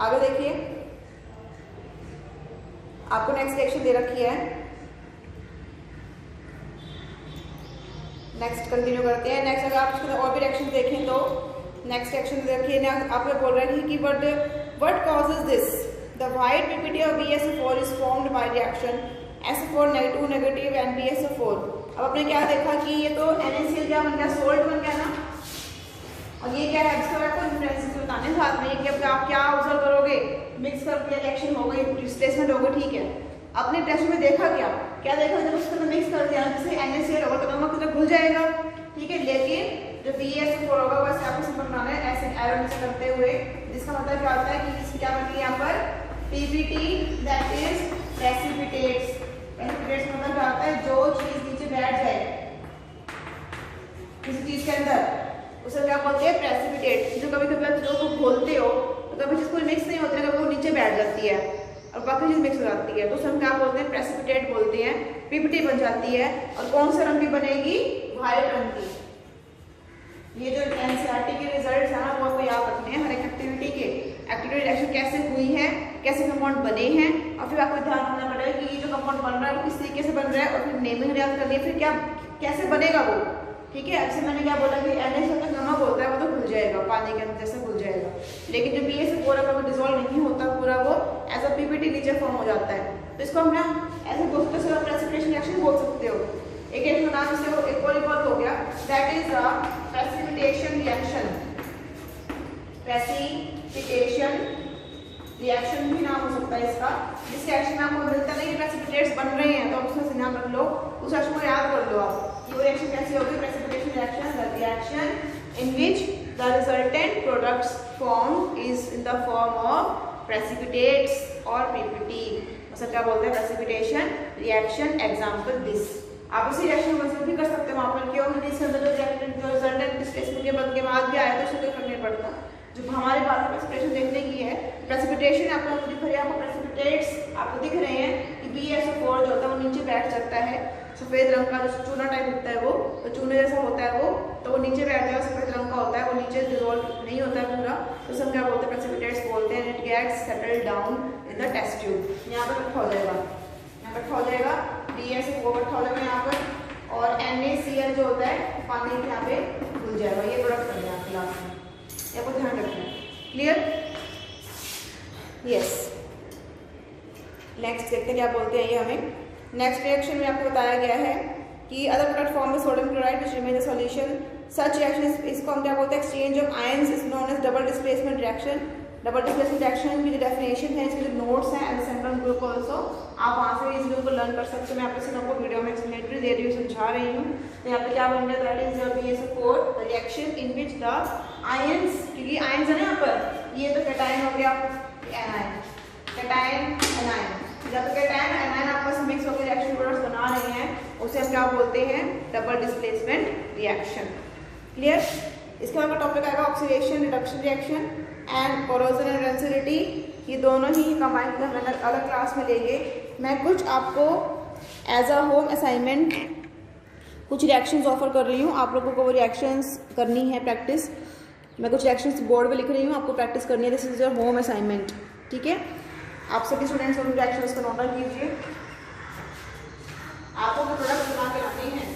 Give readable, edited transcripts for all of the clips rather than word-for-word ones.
आगे देखिए, आपको नेक्स्ट रिएक्शन दे रखी है। नेक्स्ट कंटिन्यू करते हैं। नेक्स्ट अगर आप इसके और भी रिएक्शन देखें तो नेक्स्ट रिएक्शन दे रखी है, आपको बोल रहा है कि what causes this the white PPT of BeSO4 is formed by reaction SO4 negative and BeSO4। अब आपने क्या देखा कि ये तो NaCl क्या बन गया, सोल्ट बन गया ना, और ये क्या है, इसको आपको इंफ्लुएंस बताने साथ में कि आप क्या ऑब्जर्व करोगे, मिक्स करके रिएक्शन हो गई, डिस्प्लेसमेंट हो गई, ठीक है। अपने टेस्ट में देखा क्या देखा, जब उसको मिक्स कर दिया जैसे NaCl होगा तो नमक तो घुल जाएगा, ठीक है। लेकिन जो BeSO4 होगा वैसे आपको सिंपल बनाना है ऐसे एरो नीचे करते हुए, जिसका मतलब क्या होता है कि इसकी क्या बनती है यहाँ पर PPT, that is precipitates. Precipitates मतलब क्या होता है, जो चीज नीचे बैठ जाए किसी चीज के अंदर उसे क्या बोलते हैं, प्रेसिपिटेट। जो कभी कभी आप जो घोलते हो तो कभी जिसको मिक्स नहीं होती है, कभी वो नीचे बैठ जाती है और बाकी चीज मिक्स हो जाती है, तो उसे हम क्या बोलते हैं, प्रेसिपिटेट बोलते हैं। PPT बन जाती है और कौन से रंग की बनेगी, व्हाइट रंग की। ये जो NCERT के रिजल्ट्स हैं वो आपको याद रखने हैं, हर एक एक्टिविटी के एक्टिविटी रिएक्शन कैसे हुई है, कैसे कंपाउंड बने हैं, और फिर आपको ध्यान रखना पड़ेगा कि ये जो कंपाउंड बन रहा है वो किस तरीके से बन रहा है, और फिर नेमिंग याद करनी है, फिर क्या कैसे बनेगा वो, ठीक है। ऐसे मैंने क्या बोला कि NaCl का नमक होता है वो तो घुल जाएगा, पानी के अंदर जैसे घुल जाएगा, लेकिन जो BeSO4 है वो डिजोल्व नहीं होता पूरा, वो एज अ PPT नीचे फॉर्म हो जाता है। तो इसको हम ना ऐसे दोस्तों से प्रेसिपिटेशन रिएक्शन बोल सकते हो। एक नाम से वो एक और हो गया, that is a precipitation reaction. Precipitation reaction भी नाम हो सकता है इसका। जिस रिएक्शन में आपको मिलता नहीं प्रेसिपिटेट्स बन रहे हैं तो आप उसका नाम रख लो, उस रिएक्शन को याद कर लो आप कि वो रिएक्शन कैसी होगी, precipitation reaction, the reaction in which the resultant products form is in the form of precipitates और PPT। मतलब क्या बोलते हैं, प्रेसिपिटेशन रिएक्शन, एग्जांपल दिस। आप इसी रिएक्शन को भी कर सकते हो वहां पर, क्यों इसके अंदर जो रिएक्टेंट जो रिजल्टेंट डिस्प्लेसमेंट के बाद भी आया तो उसको करना नहीं पड़ता। जो हमारे पास प्रेसिपिटेशन देखने की है, प्रेसिपिटेशन आपको दिख रही है, आपको प्रेसिपिटेट्स आपको दिख रहे हैं कि BeSO4 जो होता है वो नीचे बैठ सकता है, सफेद रंग का जो चूना टाइप दिखता है वो, तो चूने जैसा होता है वो, तो वो नीचे बैठ जाएगा, सफेद रंग का होता है, वो नीचे डिसॉल्व नहीं होता है पूरा, तो सब क्या बोलते हैं, प्रेसिपिटेट्स बोलते हैं। It gets settled down in the test tube, यहाँ पर इकट्ठा हो जाएगा, यहाँ पर इकट्ठा हो जाएगा, BeSO4 इकट्ठा हो जाएगा यहाँ पर, और NaCl जो होता है पानी के यहाँ पे घुल जाएगा। ये प्रोडक्ट बन गया क्लास में, आपको ध्यान रखना है। क्लियर? यस। नेक्स्ट देखते हैं क्या बोलते हैं ये हमें। नेक्स्ट रिएक्शन में आपको बताया गया है कि अदर प्रोडक्ट फॉर्म में sodium chloride which remain the solution, such reaction इसको हम क्या बोलते हैं, exchange of ions is known as double displacement reaction. Double displacement reaction की जो डेफिनेशन है, इसके जो नोट्स हैं एंड सेंट्रल ग्रुप ऑल्सो, आप वहाँ से इस ग्रुप को लर्न कर सकते हो। मैं आपको सिर्फ आपको वीडियो में एक्सप्लेनेटरी दे रही हूँ, समझा रही हूँ। तो यहाँ पे क्या बन गया, that is BeSO4 the reaction in which the ions, क्योंकि आयंस है ना यहाँ पर, ये तो कैटायन हो गया, एनायन, कैटायन एनायन, जब कैटायन एनायन आपस में मिक्स होकर रिएक्शन प्रोडक्ट्स बना रहे हैं उसे हम क्या बोलते हैं, डबल डिस्प्लेसमेंट रिएक्शन। क्लियर? इसके बाद टॉपिक आएगा oxidation reduction reaction and corrosion and rancidity. ये दोनों ही कंबाइन कर हम अलग क्लास में लेंगे। मैं कुछ आपको एज अ होम असाइनमेंट कुछ रिएक्शंस ऑफर कर रही हूँ, आप लोगों को वो रिएक्शंस करनी है प्रैक्टिस। मैं कुछ रिएक्शंस बोर्ड पे लिख रही हूँ, आपको प्रैक्टिस करनी है, this is your home assignment, ठीक है। आप सभी स्टूडेंट्स उन रिएक्शंस को नोट डाउन कीजिए। आपको जो प्रोडक्ट बना के लाने हैं,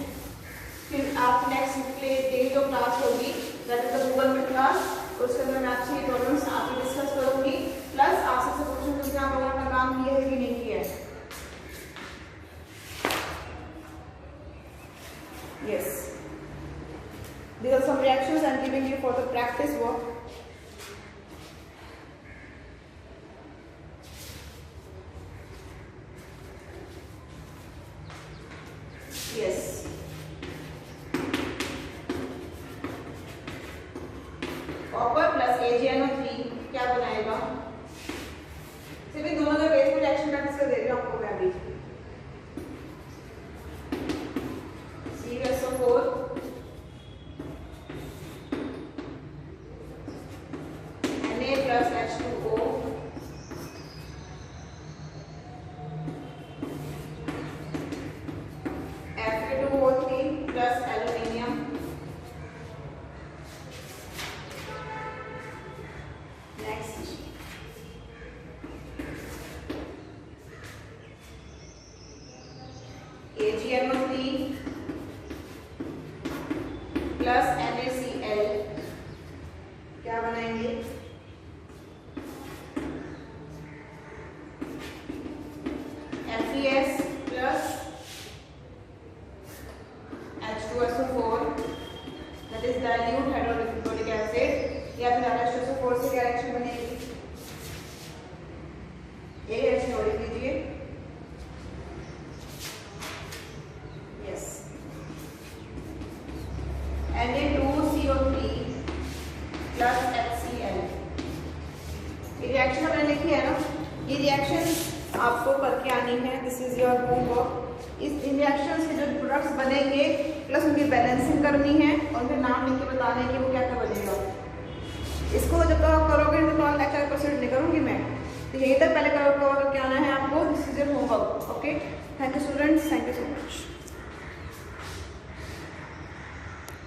फिर आप नेक्स्ट डे जो क्लास होगी that is the Google Meet class, उसके अंदर मैं आपसे ये प्रॉब्लम्स आपसे डिस्कस करूंगी, प्लस आपसे पूछूंगी कि आप लोगों ने अपना काम किया है कि नहीं किया है। Yes, these are some reactions I am giving you for the practice work. Yes. Copper plus AgNO3 क्या बनाएगा? सिर्फ इन दोनों का बेस में रिएक्शन प्रैक्टिस कर दे रही हूँ आपको मैं अभी। CuSO4 Na plus H2O Fe2O3 plus aluminium next reaction मैंने लिखी है ना, ये रिएक्शन आपको करके आनी है। This is your homework. इस इन रिएक्शंस के जो प्रोडक्ट्स बनेंगे प्लस उनकी बैलेंसिंग करनी है और फिर नाम लिख के बताना है कि वो क्या क्या बनेगा। इसको जब तक आप करोगे तो कॉल लेक्चर प्रोसीड नहीं करूँगी मैं, तो यहीं तक पहले कवर करके आना है आपको। This is your homework. Okay, thank you so much.